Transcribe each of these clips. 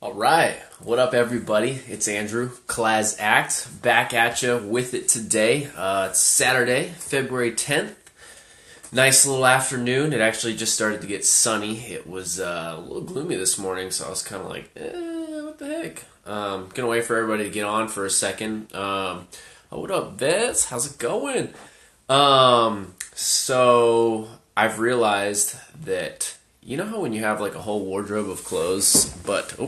All right, what up, everybody? It's Andrew, Klazzact, back at you with it today. It's Saturday, February 10th. Nice little afternoon. It actually just started to get sunny. It was a little gloomy this morning, so I was kind of like, what the heck? Gonna wait for everybody to get on for a second. What up, Vez? How's it going? So I've realized that you know how when you have like a whole wardrobe of clothes, but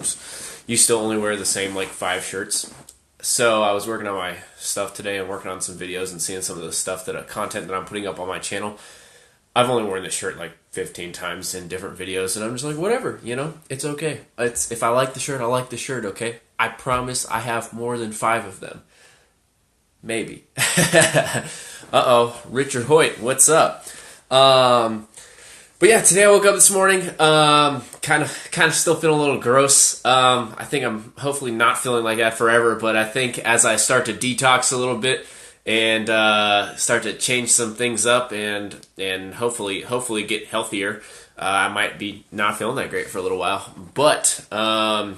you still only wear the same like 5 shirts. So I was working on my stuff today and working on some videos and seeing some of the stuff content that I'm putting up on my channel. I've only worn this shirt like 15 times in different videos, and I'm just like, whatever, it's okay. If I like the shirt, I like the shirt, okay? I promise I have more than 5 of them. Maybe. Uh-oh, Richard Hoyt, what's up? But yeah, today I woke up this morning, kind of still feeling a little gross. I think I'm hopefully not feeling like that forever, but I think as I start to detox a little bit and start to change some things up and hopefully get healthier, I might be not feeling that great for a little while. But I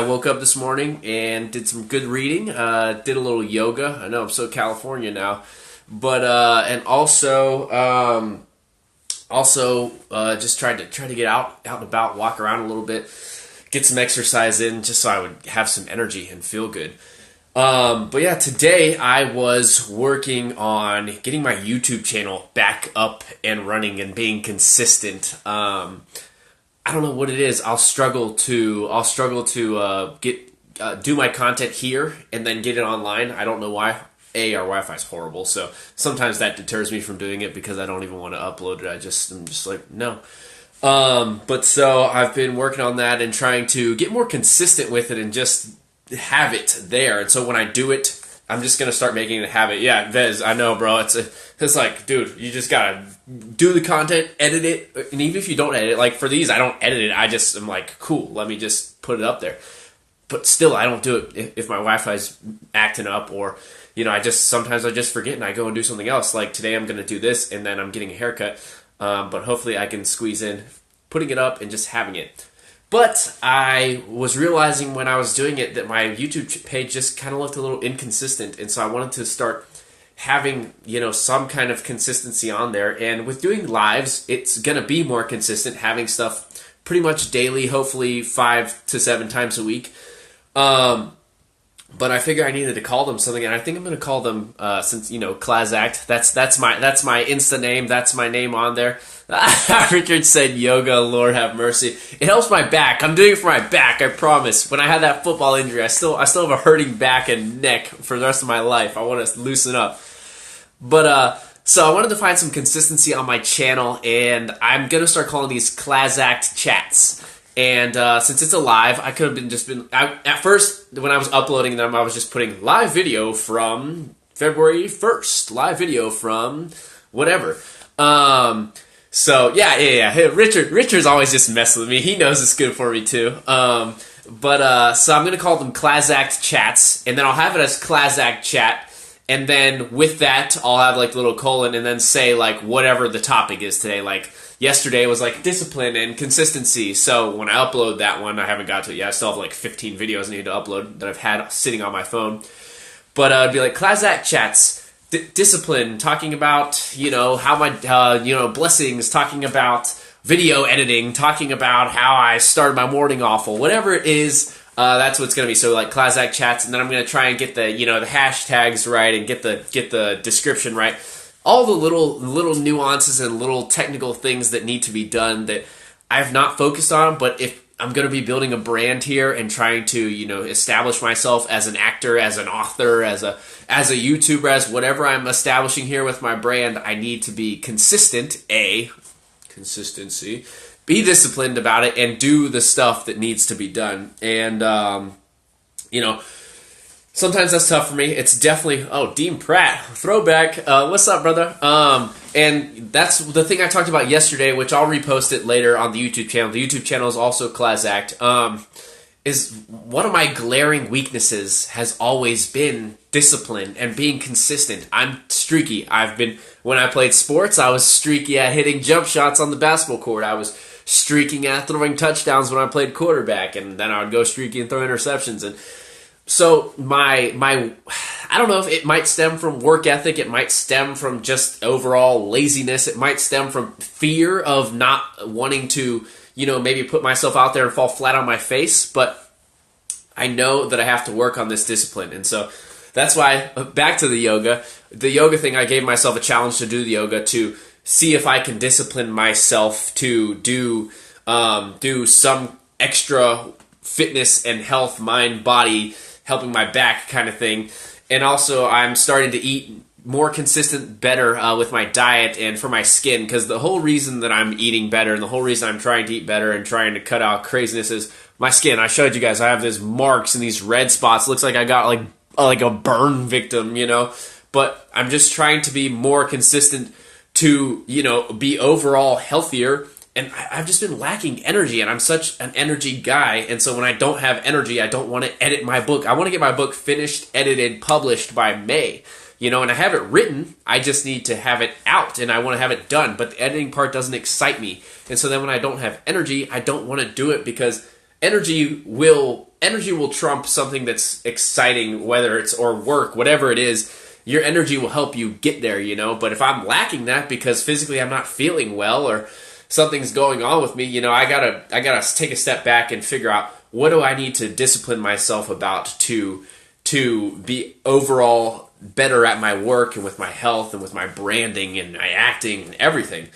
woke up this morning and did some good reading, did a little yoga. I know I'm so California now, but and also just tried to get out and about, walk around a little bit, get some exercise in, just so I would have some energy and feel good. But yeah, today I was working on getting my YouTube channel back up and running and being consistent. I don't know what it is. I'll struggle to do my content here and then get it online. I don't know why. Our Wi-Fi is horrible, so sometimes that deters me from doing it because I don't even want to upload it. I'm just like, no. But so I've been working on that and trying to get more consistent with it and just have it there. And so when I do it, I'm just going to start making it a habit. Yeah, Vez, I know, bro. It's like, dude, you just got to do the content, edit it. And even if you don't edit it, like for these, I don't edit it. I'm like, cool, let me just put it up there. But still, I don't do it if my Wi-Fi's acting up, or sometimes I just forget and I go and do something else. Like today, I'm going to do this, and then I'm getting a haircut. But hopefully, I can squeeze in putting it up and just having it. But I was realizing when I was doing it that my YouTube page just kind of looked a little inconsistent, and so I wanted to start having some kind of consistency on there. And with doing lives, it's going to be more consistent, having stuff pretty much daily, hopefully 5 to 7 times a week. But I figure I needed to call them something, and I think I'm going to call them since Klazzact. That's my Insta name. That's my name on there. Richard said yoga. Lord have mercy. It helps my back. I'm doing it for my back. I promise. When I had that football injury, I still have a hurting back and neck for the rest of my life. I want to loosen up. But so I wanted to find some consistency on my channel, and I'm going to start calling these Klazzact Chats. And since it's a live, I could have at first, when I was uploading them, I was just putting live video from February 1st, live video from whatever. So yeah. Hey, Richard's always just messing with me. He knows it's good for me too. So I'm going to call them Klazzact Chats, and then I'll have it as Klazzact Chat. And then with that, I'll have like a little colon and then say like whatever the topic is today. Like yesterday was like discipline and consistency. So when I upload that one, I haven't got to it yet. I still have like 15 videos I need to upload that I've had sitting on my phone. But it'd be like Klazzact Chats, discipline, talking about, how my, blessings, talking about video editing, talking about how I started my morning awful, whatever it is. That's what it's going to be. So like Klazzact Chats, and then I'm going to try and get the the hashtags right and get the description right. All the little nuances and little technical things that need to be done that I've not focused on. But if I'm going to be building a brand here and trying to establish myself as an actor, as an author, as a YouTuber, as whatever I'm establishing here with my brand, I need to be consistent. Consistency. Be disciplined about it and do the stuff that needs to be done. And, sometimes that's tough for me. It's definitely, Dean Pratt, throwback. What's up, brother? And that's the thing I talked about yesterday, which I'll repost it later on the YouTube channel. The YouTube channel is also Klazzact. Is one of my glaring weaknesses has always been discipline and being consistent. I'm streaky. When I played sports, I was streaky at hitting jump shots on the basketball court. I was streaking at throwing touchdowns when I played quarterback, and then I would go streaky and throw interceptions. And so my I don't know if it might stem from work ethic, it might stem from just overall laziness, it might stem from fear of not wanting to, maybe put myself out there and fall flat on my face, but I know that I have to work on this discipline. And so that's why, back to the yoga thing, I gave myself a challenge to do the yoga, to see if I can discipline myself to do some extra fitness and health, mind, body, helping my back kind of thing. And also I'm starting to eat more consistent, better with my diet and for my skin, because the whole reason that I'm eating better and the whole reason I'm trying to eat better and trying to cut out craziness is my skin. I showed you guys I have these marks and these red spots. Looks like I got like a burn victim, but I'm just trying to be more consistent to, be overall healthier. And I've just been lacking energy, and I'm such an energy guy. And so when I don't have energy, I don't want to edit my book. I want to get my book finished, edited, published by May, and I have it written. I just need to have it out, and I want to have it done. But the editing part doesn't excite me. And so then when I don't have energy, I don't want to do it, because energy will trump something that's exciting, whether it's or work, whatever it is. Your energy will help you get there, But if I'm lacking that because physically I'm not feeling well or something's going on with me, I gotta take a step back and figure out, what do I need to discipline myself about to be overall better at my work and with my health and with my branding and my acting and everything.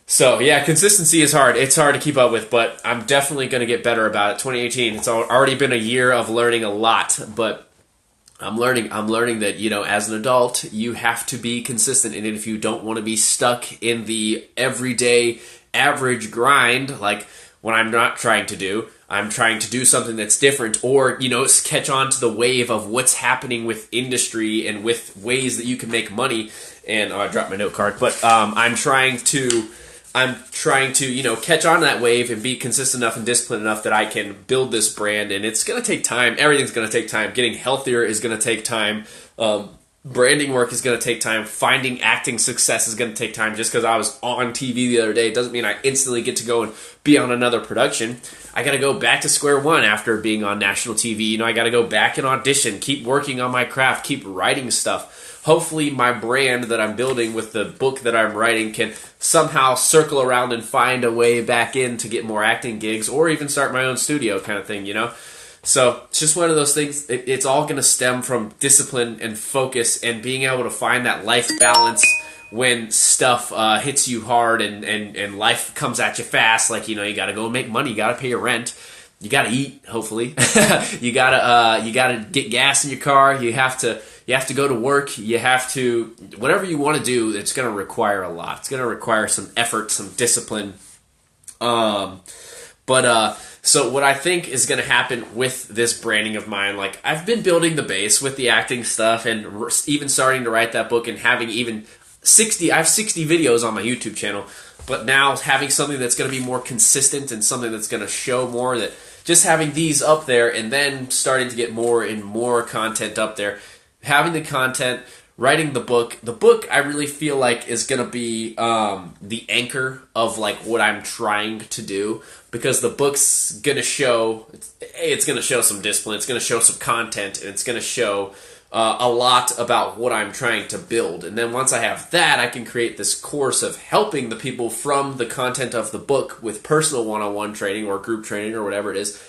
So yeah, consistency is hard. It's hard to keep up with, but I'm definitely going to get better about it. 2018, it's already been a year of learning a lot, but I'm learning that, as an adult, you have to be consistent. And if you don't want to be stuck in the everyday average grind, like what I'm not trying to do, I'm trying to do something that's different, or, catch on to the wave of what's happening with industry and with ways that you can make money. And I dropped my note card, but I'm trying to catch on to that wave and be consistent enough and disciplined enough that I can build this brand. And it's going to take time. Everything's going to take time. Getting healthier is going to take time. Branding work is going to take time. Finding acting success is going to take time. Just because I was on TV the other day doesn't mean I instantly get to go and be on another production. I got to go back to square one after being on national TV. I got to go back and audition, keep working on my craft, keep writing stuff. Hopefully my brand that I'm building with the book that I'm writing can somehow circle around and find a way back in to get more acting gigs, or even start my own studio kind of thing, So it's just one of those things. It's all going to stem from discipline and focus and being able to find that life balance when stuff hits you hard and life comes at you fast. Like, you got to go make money, you got to pay your rent. You got to eat, hopefully. you got to get gas in your car. You have to go to work. You have to, whatever you want to do, it's going to require a lot. It's going to require some effort, some discipline. So what I think is going to happen with this branding of mine, like I've been building the base with the acting stuff and even starting to write that book and having I have 60 videos on my YouTube channel, but now having something that's going to be more consistent and something that's going to show more, that just having these up there and then starting to get more and more content up there, having the content, writing the book I really feel like is going to be the anchor of like what I'm trying to do, because the book's going to show, it's going to show some discipline, it's going to show some content, and it's going to show a lot about what I'm trying to build. And then once I have that, I can create this course of helping the people from the content of the book with personal one-on-one training or group training or whatever it is.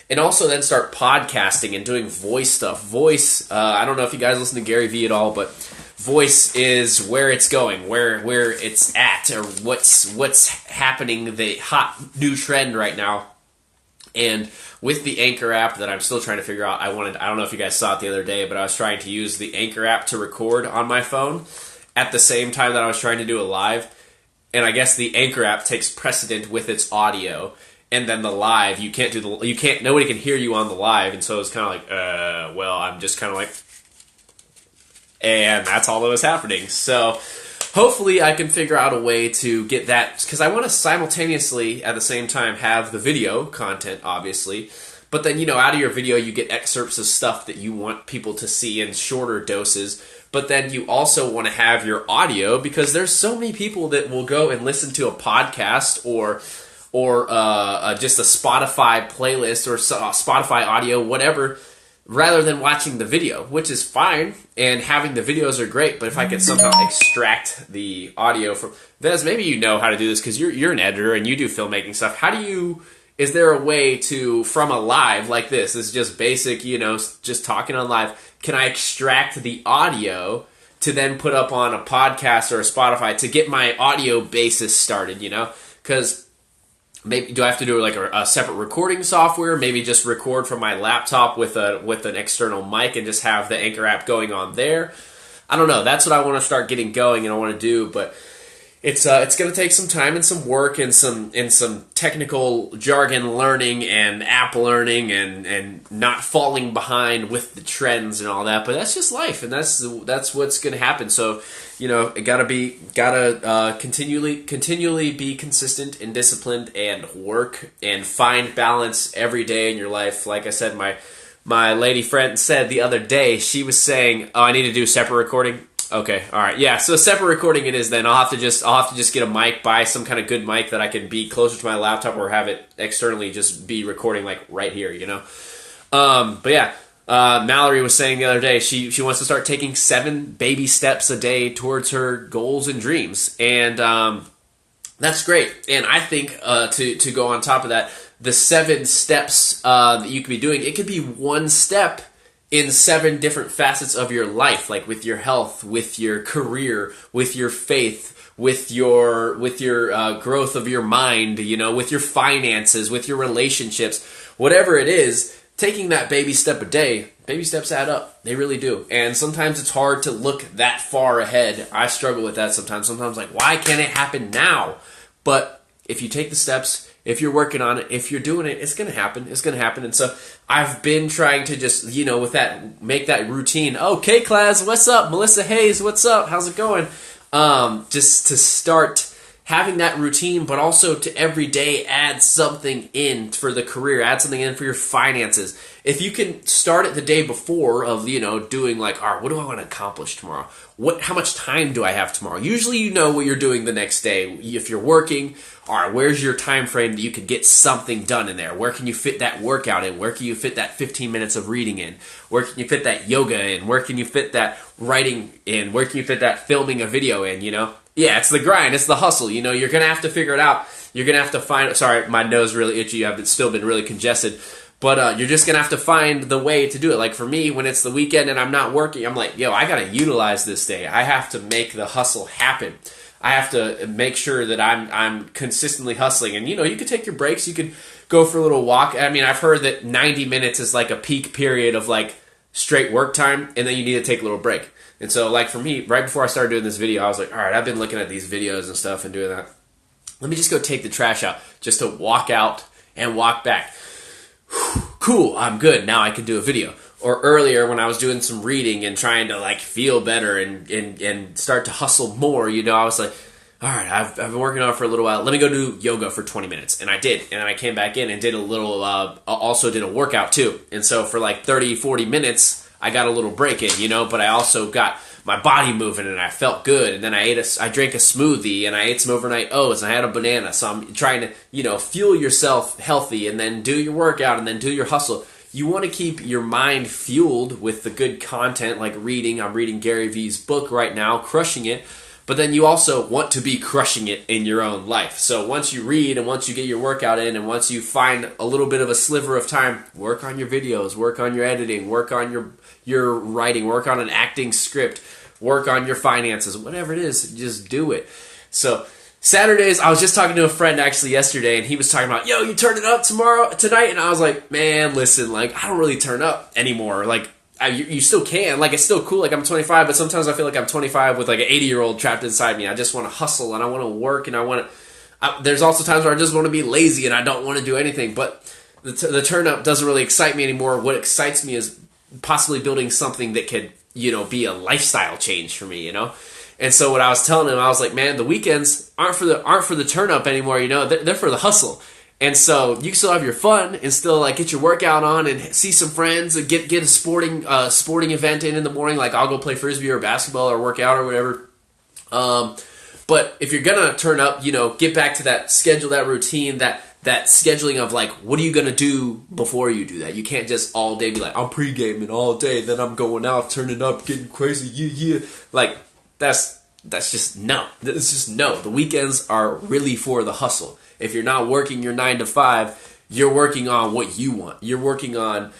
And also then start podcasting and doing voice stuff. Voice, I don't know if you guys listen to Gary Vee at all, but voice is where it's going, where it's at, or what's happening, the hot new trend right now. And with the Anchor app that I'm still trying to figure out, I don't know if you guys saw it the other day, but I was trying to use the Anchor app to record on my phone at the same time that I was trying to do a live. And I guess the Anchor app takes precedent with its audio. And then the live, nobody can hear you on the live. And so it's kind of like, I'm just kind of like, and that's all that was happening. So hopefully I can figure out a way to get that, because I want to simultaneously at the same time have the video content, obviously, but then, out of your video you get excerpts of stuff that you want people to see in shorter doses, but then you also want to have your audio, because there's so many people that will go and listen to a podcast or or just a Spotify playlist or Spotify audio, whatever, rather than watching the video, which is fine, and having the videos are great, but if I could somehow extract the audio from... Vez, maybe you know how to do this because you're an editor and you do filmmaking stuff. How do you... Is there a way to, from a live like this is just basic, just talking on live, can I extract the audio to then put up on a podcast or a Spotify to get my audio basis started, Because... Maybe do I have to do like a separate recording software? Maybe just record from my laptop with an external mic and just have the Anchor app going on there. I don't know. That's what I want to start getting going and I want to do, but it's going to take some time and some work and some technical jargon learning and app learning and not falling behind with the trends and all that. But that's just life, and that's what's going to happen. So, gotta continually be consistent and disciplined and work and find balance every day in your life. Like I said, my lady friend said the other day, she was saying, "Oh, I need to do separate recording." Okay, all right, yeah. So separate recording it is. Then I'll have to just get a mic, buy some kind of good mic that I can be closer to my laptop, or have it externally just be recording like right here, But yeah, Mallory was saying the other day she wants to start taking 7 baby steps a day towards her goals and dreams, and that's great. And I think to go on top of that, the 7 steps that you could be doing, it could be one step in 7 different facets of your life, like with your health, with your career, with your faith, with your growth of your mind, with your finances, with your relationships, whatever it is. Taking that baby step a day, baby steps add up. They really do. And sometimes it's hard to look that far ahead. I struggle with that sometimes. Sometimes like, why can't it happen now? But if you take the steps, if you're working on it, if you're doing it, it's going to happen. It's going to happen. And so I've been trying to just, with that, make that routine. Okay, Klaz, what's up? Melissa Hayes, what's up? How's it going? Just to start having that routine, but also to every day add something in for the career, add something in for your finances. If you can start it the day before of, doing like, all right, what do I want to accomplish tomorrow? How much time do I have tomorrow? Usually you know what you're doing the next day. If you're working, all right, where's your time frame that you could get something done in there? Where can you fit that workout in? Where can you fit that 15 minutes of reading in? Where can you fit that yoga in? Where can you fit that writing in? Where can you fit that filming a video in, Yeah, it's the grind. It's the hustle. You're going to have to figure it out. You're going to have to find... Sorry, my nose is really itchy. I've still been really congested. But you're just going to have to find the way to do it. Like for me, when it's the weekend and I'm not working, I'm like, I got to utilize this day. I have to make the hustle happen. I have to make sure that I'm consistently hustling. And, you could take your breaks. You could go for a little walk. I mean, I've heard that 90 minutes is like a peak period of like straight work time, and then you need to take a little break. And so, like for me, right before I started doing this video, I was like, all right, I've been looking at these videos and stuff and doing that. Let me just go take the trash out just to walk out and walk back. Cool, I'm good. Now I can do a video. Or earlier when I was doing some reading and trying to like feel better and start to hustle more, I was like, all right, I've been working on it for a little while. Let me go do yoga for 20 minutes. And I did. And then I came back in and did a little, also did a workout too. And so for like 30, 40 minutes, I got a little break in, but I also got my body moving and I felt good. And then I drank a smoothie and I ate some overnight oats and I had a banana. So I'm trying to, fuel yourself healthy and then do your workout and then do your hustle. You want to keep your mind fueled with the good content like reading. I'm reading Gary Vee's book right now, Crushing It. But then you also want to be crushing it in your own life. So once you read and once you get your workout in and once you find a little bit of a sliver of time, work on your videos, work on your editing, work on your writing, work on an acting script, work on your finances, whatever it is, just do it. So Saturdays, I was just talking to a friend actually yesterday, and he was talking about, you turning up tonight? And I was like, man, listen, like, I don't really turn up anymore. Like, you still can. Like, it's still cool. Like, I'm 25, but sometimes I feel like I'm 25 with, like, an 80-year-old trapped inside me. I just want to hustle, and I want to work, and there's also times where I just want to be lazy, and I don't want to do anything. But the turn up doesn't really excite me anymore. What excites me is possibly building something that could, be a lifestyle change for me, And so what I was telling him, I was like, man, the weekends aren't for the turn up anymore, they're for the hustle. And so you can still have your fun and still like get your workout on and see some friends and get a sporting event in the morning. Like I'll go play frisbee or basketball or work out or whatever. But if you're gonna turn up, get back to that schedule, that routine, that scheduling of like, what are you gonna do before you do that? You can't just all day be like, I'm pre-gaming all day, then I'm going out, turning up, getting crazy, yeah. Like, that's just no. It's just no. The weekends are really for the hustle. If you're not working your 9 to 5, you're working on what you want. You're working on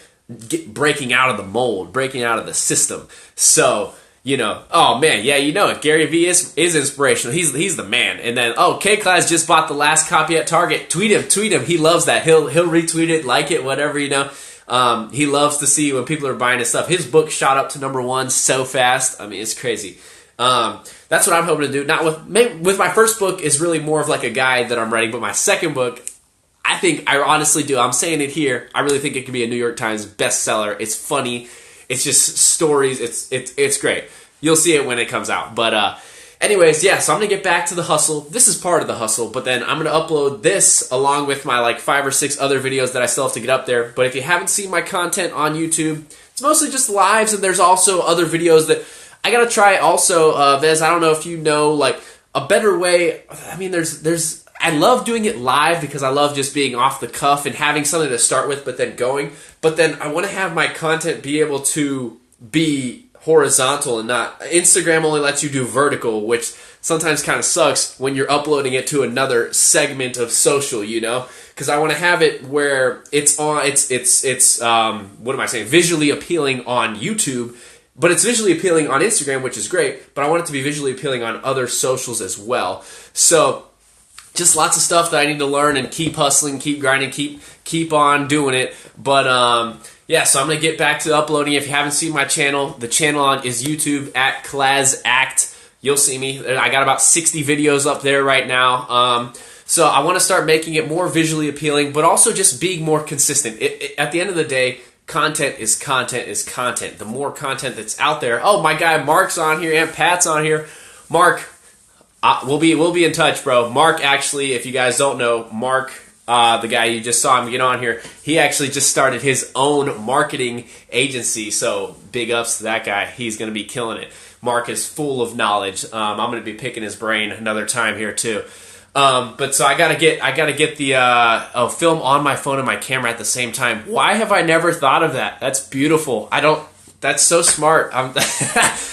breaking out of the mold, breaking out of the system. So, oh man, yeah, it. Gary Vee is inspirational. He's the man. And then, K-Class just bought the last copy at Target. Tweet him. He loves that. He'll retweet it, like it, whatever, He loves to see when people are buying his stuff. His book shot up to #1 so fast. I mean, it's crazy. That's what I'm hoping to do. Not with my first book is really more of like a guide that I'm writing, but my second book, I honestly do. I'm saying it here. I really think it could be a New York Times bestseller. It's funny. It's just stories. It's great. You'll see it when it comes out. But anyways, yeah, so I'm going to get back to the hustle. This is part of the hustle, but then I'm going to upload this along with my like 5 or 6 other videos that I still have to get up there. But if you haven't seen my content on YouTube, it's mostly just lives, and there's also other videos that I got to try also, Vez. I don't know if you know like a better way. I mean, I love doing it live because I love just being off the cuff and having something to start with, but then going. But then I want to have my content be able to be horizontal and not. Instagram only lets you do vertical, which sometimes kind of sucks when you're uploading it to another segment of social, Because I want to have it where it's what am I saying? Visually appealing on YouTube, but it's visually appealing on Instagram, which is great. But I want it to be visually appealing on other socials as well. So. Just lots of stuff that I need to learn and keep hustling, keep grinding, keep on doing it. But yeah, so I'm gonna get back to uploading. If you haven't seen my channel, the channel is YouTube at Klazzact. You'll see me. I got about 60 videos up there right now. So I want to start making it more visually appealing, but also just being more consistent. At the end of the day, content is content is content. The more content that's out there. Oh, my guy Mark's on here, Aunt Pat's on here. Mark. We'll be in touch, bro. Mark, actually, if you guys don't know, Mark, the guy you just saw him get on here, he actually just started his own marketing agency. So big ups to that guy. He's going to be killing it. Mark is full of knowledge. I'm going to be picking his brain another time here too. But so I gotta get the film on my phone and my camera at the same time. Why have I never thought of that? That's beautiful. That's so smart.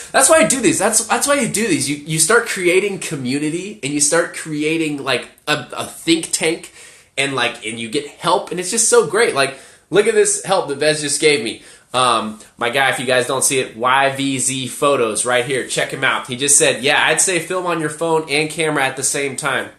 That's why I do these. That's why you do these. You start creating community and you start creating like a think tank and you get help, and it's just so great. Like, look at this help that Vez just gave me. My guy, if you guys don't see it, YVZ Photos right here. Check him out. He just said, yeah, I'd say film on your phone and camera at the same time.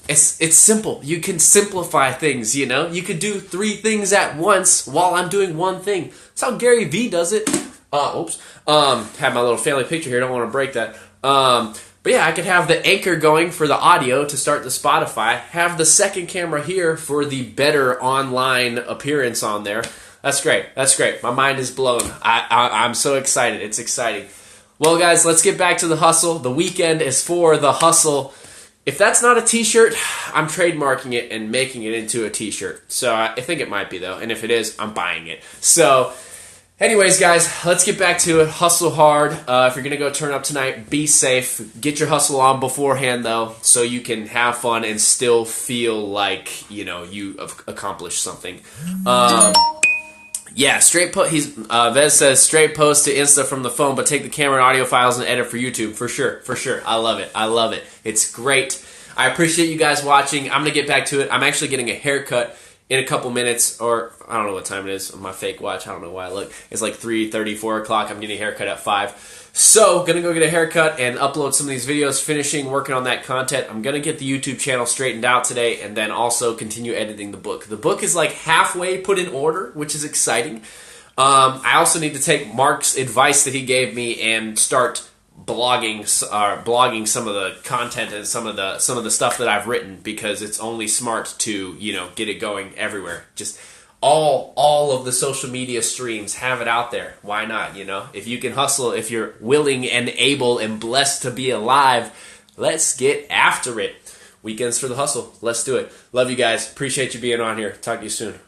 It's simple. You can simplify things, You could do 3 things at once while I'm doing one thing. That's how Gary Vee does it. Oops. Have my little family picture here. Don't want to break that. But yeah, I could have the anchor going for the audio to start the Spotify. Have the second camera here for the better online appearance on there. That's great. That's great. My mind is blown. I'm so excited. It's exciting. Well, guys, let's get back to the hustle. The weekend is for the hustle. If that's not a t-shirt, I'm trademarking it and making it into a t-shirt. So I think it might be, though. And if it is, I'm buying it. So anyways, guys, let's get back to it. Hustle hard. If you're going to go turn up tonight, be safe. Get your hustle on beforehand, though, so you can have fun and still feel like, you've accomplished something. Yeah, Vez says straight post to Insta from the phone, but take the camera and audio files and edit for YouTube. For sure. I love it. It's great. I appreciate you guys watching. I'm going to get back to it. I'm actually getting a haircut in a couple minutes, or I don't know what time it is on my fake watch. I don't know why I look. It's like 3:30, 4 o'clock. I'm getting a haircut at 5. So, gonna go get a haircut and upload some of these videos, working on that content. I'm gonna get the YouTube channel straightened out today, and then also continue editing the book. The book is like halfway put in order, which is exciting. I also need to take Mark's advice that he gave me and start blogging some of the content and some of the stuff that I've written, because it's only smart to get it going everywhere. Just all of the social media streams, have it out there. Why not? If you can hustle, if you're willing and able and blessed to be alive, let's get after it. Weekends for the hustle. Let's do it. Love you guys. Appreciate you being on here. Talk to you soon.